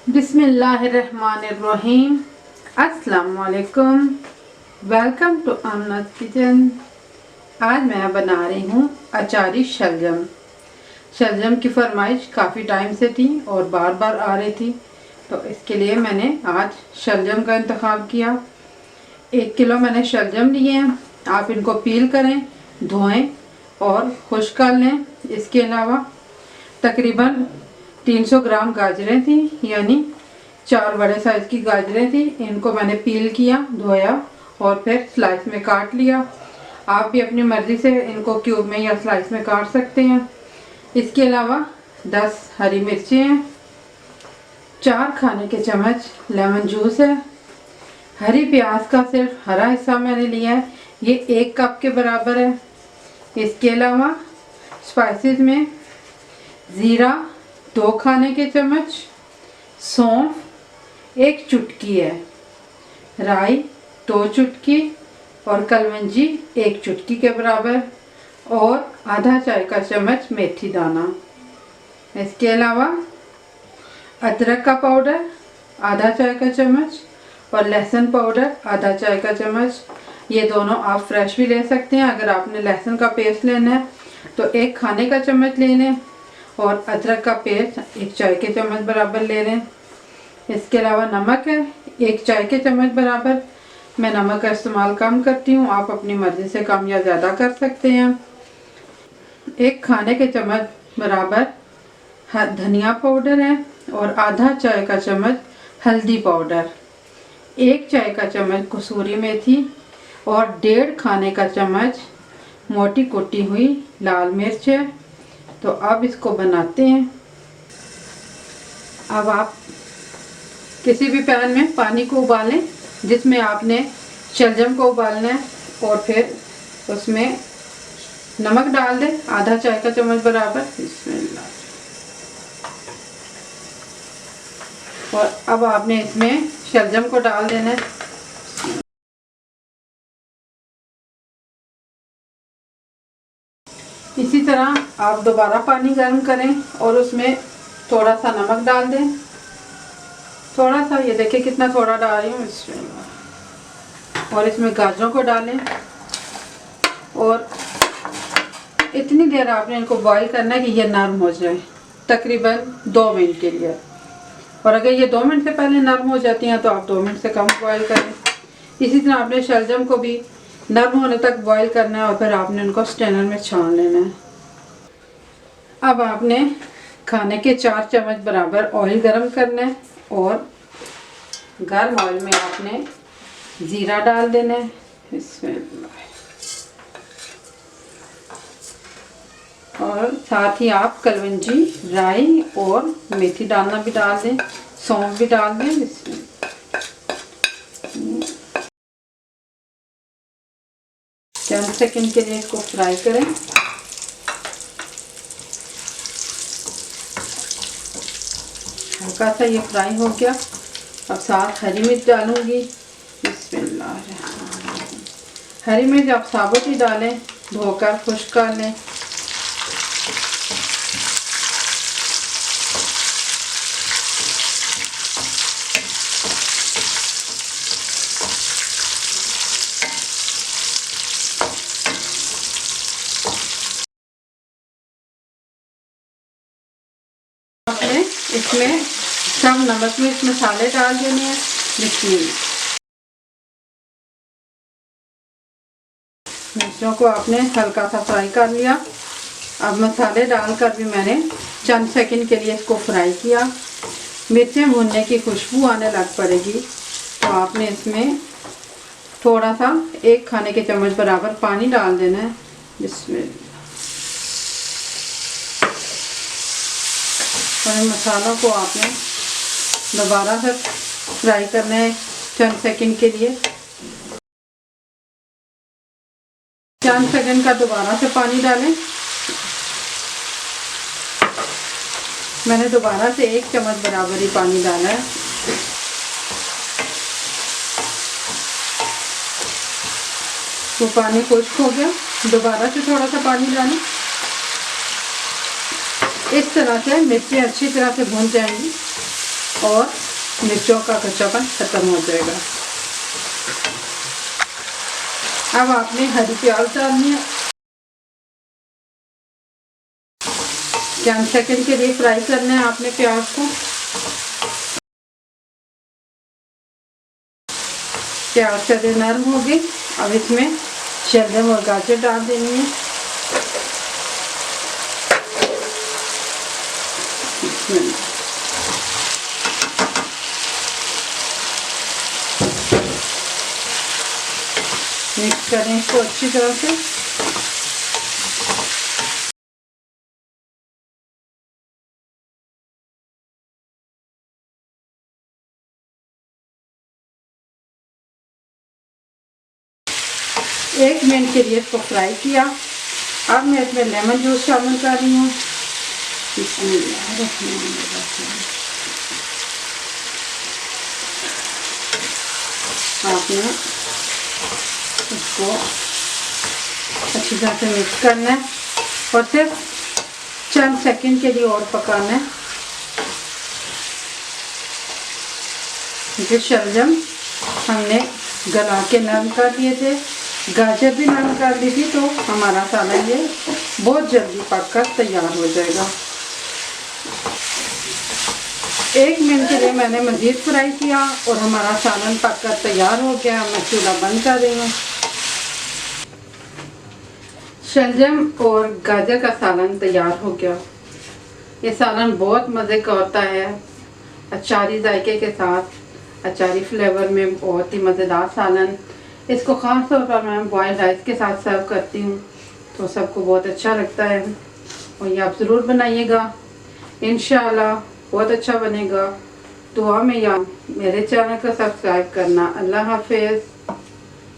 बिस्मिल्लाहिर्रहमानिर्रहीम। अस्सलाम वालेकुम। Welcome to Aamna's kitchen. आज मैं बना रही हूँ अचारी शलजम। शलजम की फरमाइश काफ़ी टाइम से थी और बार बार आ रही थी, तो इसके लिए मैंने आज शलजम का इंतखाब किया। 1 किलो मैंने शलजम लिए हैं। आप इनको पील करें, धोएं और खुश्क कर लें। इसके अलावा तकरीबन 300 ग्राम गाजरें थी, यानी 4 बड़े साइज़ की गाजरें थी। इनको मैंने पील किया, धोया और फिर स्लाइस में काट लिया। आप भी अपनी मर्ज़ी से इनको क्यूब में या स्लाइस में काट सकते हैं। इसके अलावा 10 हरी मिर्चें हैं, 4 खाने के चम्मच लेमन जूस है। हरी प्याज का सिर्फ हरा हिस्सा मैंने लिया है, ये 1 कप के बराबर है। इसके अलावा स्पाइसेस में ज़ीरा 2 खाने के चम्मच, सौंफ 1 चुटकी है, राई 2 चुटकी और कलवंजी 1 चुटकी के बराबर और आधा चाय का चम्मच मेथी दाना। इसके अलावा अदरक का पाउडर आधा चाय का चम्मच और लहसुन पाउडर आधा चाय का चम्मच। ये दोनों आप फ्रेश भी ले सकते हैं। अगर आपने लहसुन का पेस्ट लेना है तो 1 खाने का चम्मच ले लें और अदरक का पेस्ट 1 चाय के चम्मच बराबर ले लें। इसके अलावा नमक है 1 चाय के चम्मच बराबर। मैं नमक का इस्तेमाल कम करती हूँ, आप अपनी मर्ज़ी से कम या ज़्यादा कर सकते हैं। 1 खाने के चम्मच बराबर धनिया पाउडर है और आधा चाय का चम्मच हल्दी पाउडर, 1 चाय का चम्मच कसूरी मेथी और 1.5 खाने का चम्मच मोटी कुटी हुई लाल मिर्च है। तो अब इसको बनाते हैं। अब आप किसी भी पैन में पानी को उबालें जिसमें आपने शलजम को उबालना है और फिर उसमें नमक डाल दें आधा चाय का चम्मच बराबर। बिस्मिल्लाह। और अब आपने इसमें शलजम को डाल देना है। इसी तरह आप दोबारा पानी गर्म करें और उसमें थोड़ा सा नमक डाल दें, थोड़ा सा, ये देखिए कितना थोड़ा डाल रही हूँ इसमें। और इसमें गाजरों को डालें और इतनी देर आपने इनको बॉईल करना है कि ये नरम हो जाए, तकरीबन 2 मिनट के लिए। और अगर ये 2 मिनट से पहले नरम हो जाती हैं तो आप 2 मिनट से कम बॉईल करें। इसी तरह आपने शलजम को भी नरम होने तक बॉईल करना है और फिर आपने उनको स्ट्रेनर में छान लेना है। अब आपने खाने के 4 चम्मच बराबर ऑयल गरम करना है और गर्म ऑयल में आपने ज़ीरा डाल देना है। इसमें और साथ ही आप कलवंजी, राई और मेथी डालना भी डाल दें, सौंफ भी डाल दें। इसमें 10 सेकंड के लिए इसको फ्राई करें। हल्का सा ये फ्राई हो गया। अब साथ हरी मिर्च डालूंगी। बिस्मिल्लाह। हरी मिर्च आप साबुत ही डालें, धोकर खुश्क कर लें। आपने इसमें सब नमक मिर्च मसाले डाल देने हैं। मिर्चों को आपने हल्का सा फ्राई कर लिया। अब मसाले डालकर भी मैंने चंद सेकंड के लिए इसको फ्राई किया। मिर्चें भूनने की खुशबू आने लग पड़ेगी तो आपने इसमें थोड़ा सा 1 खाने के चम्मच बराबर पानी डाल देना है, जिसमें और मसालों को आपने दोबारा से फ्राई करना है चंद सेकंड के लिए। चंद सेकंड का दोबारा से पानी डालें। मैंने दोबारा से 1 चम्मच बराबर ही पानी डाला है। वो पानी खुश्क हो गया, दोबारा से थोड़ा सा पानी डालें। इस तरह से मिर्चें अच्छी तरह से भून जाएंगी। और मिर्चों का कच्चापन ख़त्म हो जाएगा। अब आपने हरी प्याज डालनी है। चंद सेकंड के लिए फ्राई करना है आपने प्याज को। प्याज से नरम हो गई। अब इसमें शलजम और गाजर डाल देनी है। मिक्स करें इसको अच्छी तरह से। एक मिनट के लिए इसको फ्राई किया। अब मैं इसमें लेमन जूस शामिल कर रही हूँ। आपने इसको अच्छी तरह से मिक्स करना है और सिर्फ चंद सेकंड के लिए और पकाना है। ये शलजम हमने गला के नरम कर दिए थे, गाजर भी नरम कर दी थी, तो हमारा सालन ये बहुत जल्दी पककर तैयार हो जाएगा। एक मिनट के लिए मैंने मज़ीद फ्राई किया और हमारा सालन पककर तैयार हो गया। मैं चूल्हा बंद कर रही हूँ। शलजम और गाजर का सालन तैयार हो गया। ये सालन बहुत मज़े का होता है, अचारी जायके के साथ, अचारी फ्लेवर में बहुत ही मज़ेदार सालन। इसको ख़ास तौर पर मैं बॉइल्ड राइस के साथ सर्व करती हूँ, तो सबको बहुत अच्छा लगता है। और ये आप ज़रूर बनाइएगा, इंशाअल्लाह बहुत अच्छा बनेगा। दुआ में याद, मेरे चैनल को सब्सक्राइब करना। अल्लाह हाफिज़।